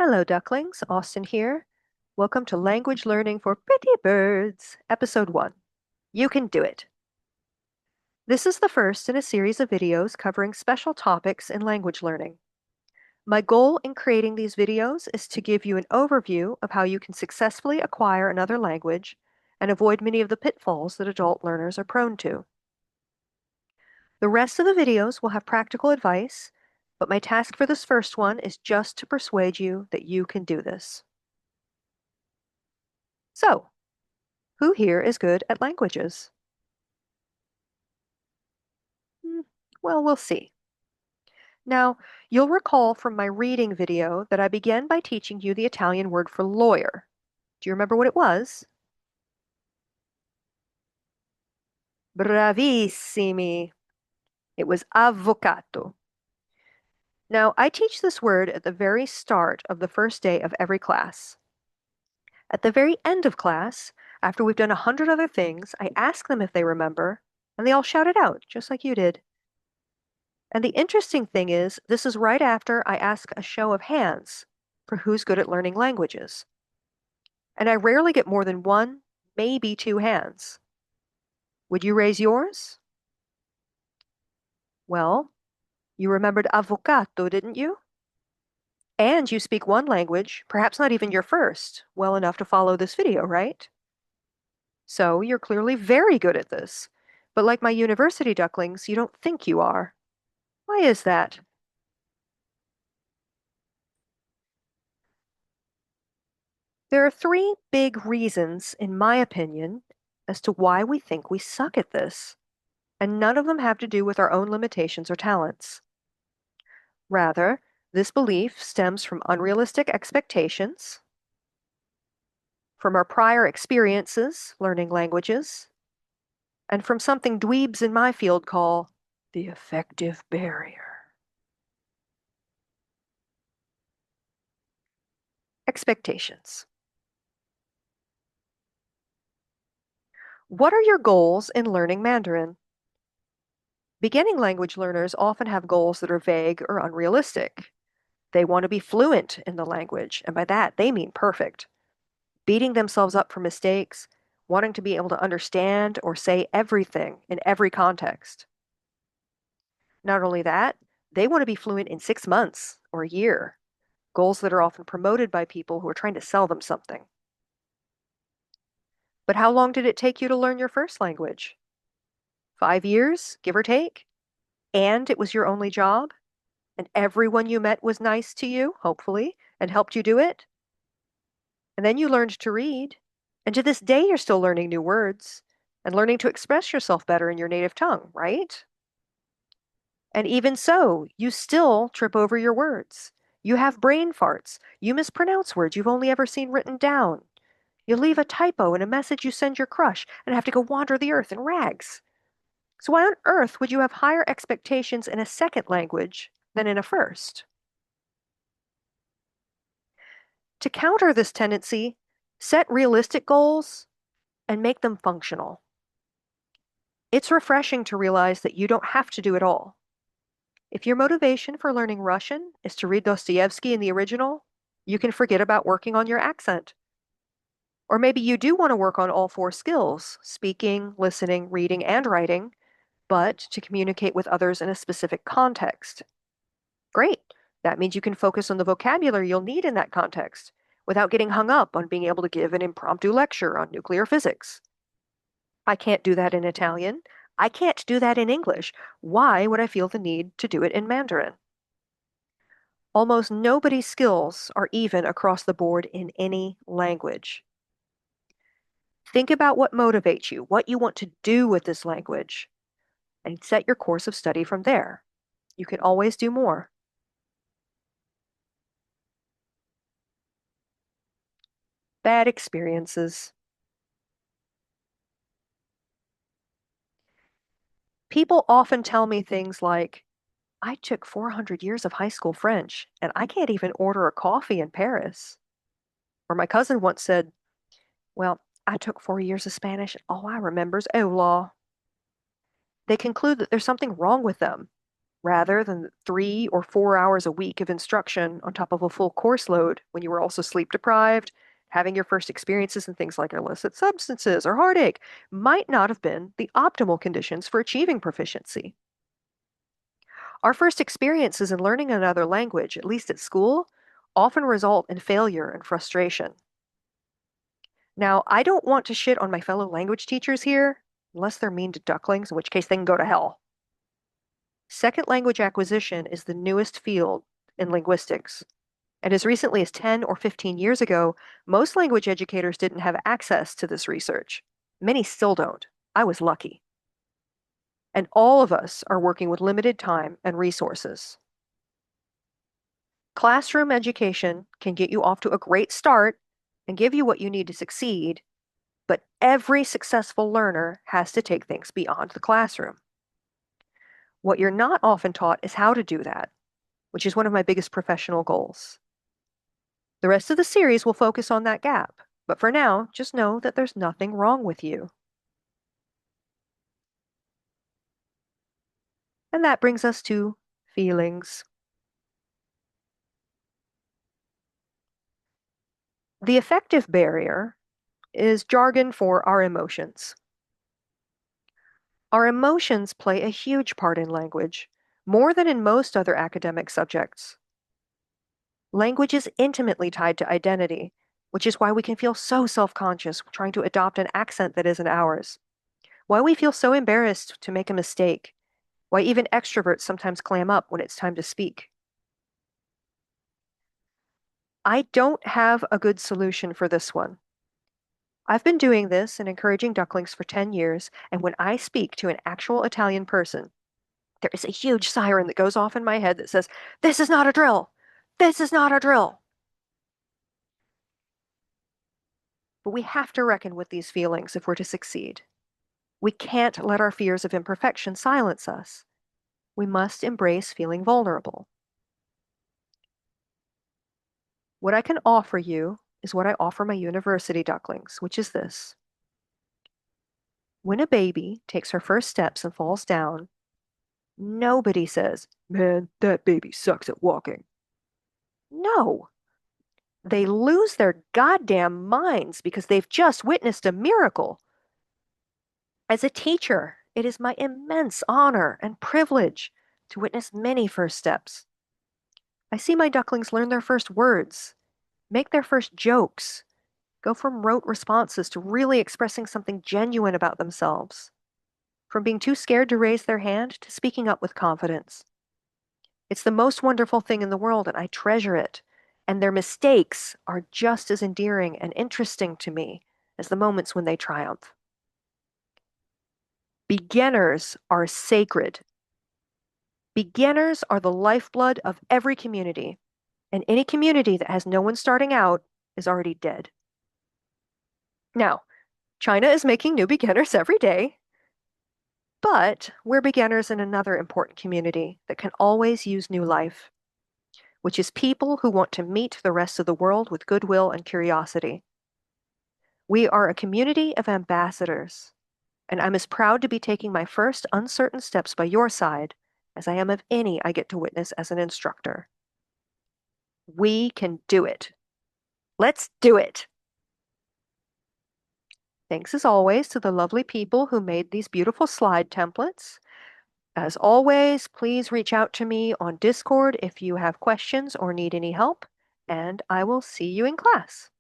Hello, ducklings. Austin here. Welcome to Language Learning for Pretty Birds, Episode 1. You can do it. This is the first in a series of videos covering special topics in language learning. My goal in creating these videos is to give you an overview of how you can successfully acquire another language and avoid many of the pitfalls that adult learners are prone to. The rest of the videos will have practical advice, but my task for this first one is just to persuade you that you can do this. So, who here is good at languages? Hmm, Well, we'll see. Now, you'll recall from my reading video that I began by teaching you the Italian word for lawyer. Do you remember what it was? Bravissimi. It was avvocato. Now, I teach this word at the very start of the first day of every class. At the very end of class, after we've done 100 other things, I ask them if they remember, and they all shout it out, just like you did. And the interesting thing is, this is right after I ask a show of hands for who's good at learning languages. And I rarely get more than one, maybe two hands. Would you raise yours? Well, you remembered avvocato, didn't you? And you speak one language, perhaps not even your first, well enough to follow this video, right? So you're clearly very good at this. But like my university ducklings, you don't think you are. Why is that? There are three big reasons, in my opinion, as to why we think we suck at this, and none of them have to do with our own limitations or talents. Rather, this belief stems from unrealistic expectations, from our prior experiences learning languages, and from something dweebs in my field call the affective barrier. Expectations. What are your goals in learning Mandarin? Beginning language learners often have goals that are vague or unrealistic. They want to be fluent in the language, and by that they mean perfect, beating themselves up for mistakes, wanting to be able to understand or say everything in every context. Not only that, they want to be fluent in 6 months or a year, goals that are often promoted by people who are trying to sell them something. But how long did it take you to learn your first language? 5 years, give or take? And it was your only job? And everyone you met was nice to you, hopefully, and helped you do it? And then you learned to read. And to this day, you're still learning new words and learning to express yourself better in your native tongue, right? And even so, you still trip over your words. You have brain farts. You mispronounce words you've only ever seen written down. You leave a typo in a message you send your crush and have to go wander the earth in rags. So why on earth would you have higher expectations in a second language than in a first? To counter this tendency, set realistic goals and make them functional. It's refreshing to realize that you don't have to do it all. If your motivation for learning Russian is to read Dostoevsky in the original, you can forget about working on your accent. Or maybe you do want to work on all four skills, speaking, listening, reading, and writing, but to communicate with others in a specific context. Great. That means you can focus on the vocabulary you'll need in that context without getting hung up on being able to give an impromptu lecture on nuclear physics. I can't do that in Italian. I can't do that in English. Why would I feel the need to do it in Mandarin? Almost nobody's skills are even across the board in any language. Think about what motivates you, what you want to do with this language, and set your course of study from there. You can always do more. Bad experiences. People often tell me things like, I took 400 years of high school French, and I can't even order a coffee in Paris. Or my cousin once said, well, I took 4 years of Spanish, and all I remember is hola. They conclude that there's something wrong with them, rather than 3 or 4 hours a week of instruction on top of a full course load when you were also sleep deprived. Having your first experiences in things like illicit substances or heartache might not have been the optimal conditions for achieving proficiency. Our first experiences in learning another language, at least at school, often result in failure and frustration. Now, I don't want to shit on my fellow language teachers here, unless they're mean to ducklings, in which case they can go to hell. Second language acquisition is the newest field in linguistics. And as recently as 10 or 15 years ago, most language educators didn't have access to this research. Many still don't. I was lucky. And all of us are working with limited time and resources. Classroom education can get you off to a great start and give you what you need to succeed, but every successful learner has to take things beyond the classroom. What you're not often taught is how to do that, which is one of my biggest professional goals. The rest of the series will focus on that gap, but for now, just know that there's nothing wrong with you. And that brings us to feelings. The affective barrier is jargon for our emotions. Our emotions play a huge part in language, more than in most other academic subjects. Language is intimately tied to identity, which is why we can feel so self-conscious trying to adopt an accent that isn't ours, why we feel so embarrassed to make a mistake, why even extroverts sometimes clam up when it's time to speak. I don't have a good solution for this one. I've been doing this and encouraging ducklings for 10 years, and when I speak to an actual Italian person, there is a huge siren that goes off in my head that says, "This is not a drill! This is not a drill!" But we have to reckon with these feelings if we're to succeed. We can't let our fears of imperfection silence us. We must embrace feeling vulnerable. What I can offer you is what I offer my university ducklings, which is this. When a baby takes her first steps and falls down, nobody says, "Man, that baby sucks at walking." No, they lose their goddamn minds because they've just witnessed a miracle. As a teacher, it is my immense honor and privilege to witness many first steps. I see my ducklings learn their first words, make their first jokes, go from rote responses to really expressing something genuine about themselves, from being too scared to raise their hand to speaking up with confidence. It's the most wonderful thing in the world, and I treasure it. And their mistakes are just as endearing and interesting to me as the moments when they triumph. Beginners are sacred. Beginners are the lifeblood of every community, and any community that has no one starting out is already dead. Now, China is making new beginners every day, but we're beginners in another important community that can always use new life, which is people who want to meet the rest of the world with goodwill and curiosity. We are a community of ambassadors, and I'm as proud to be taking my first uncertain steps by your side as I am of any I get to witness as an instructor. We can do it. Let's do it. Thanks as always to the lovely people who made these beautiful slide templates. As always, please reach out to me on Discord if you have questions or need any help, and I will see you in class.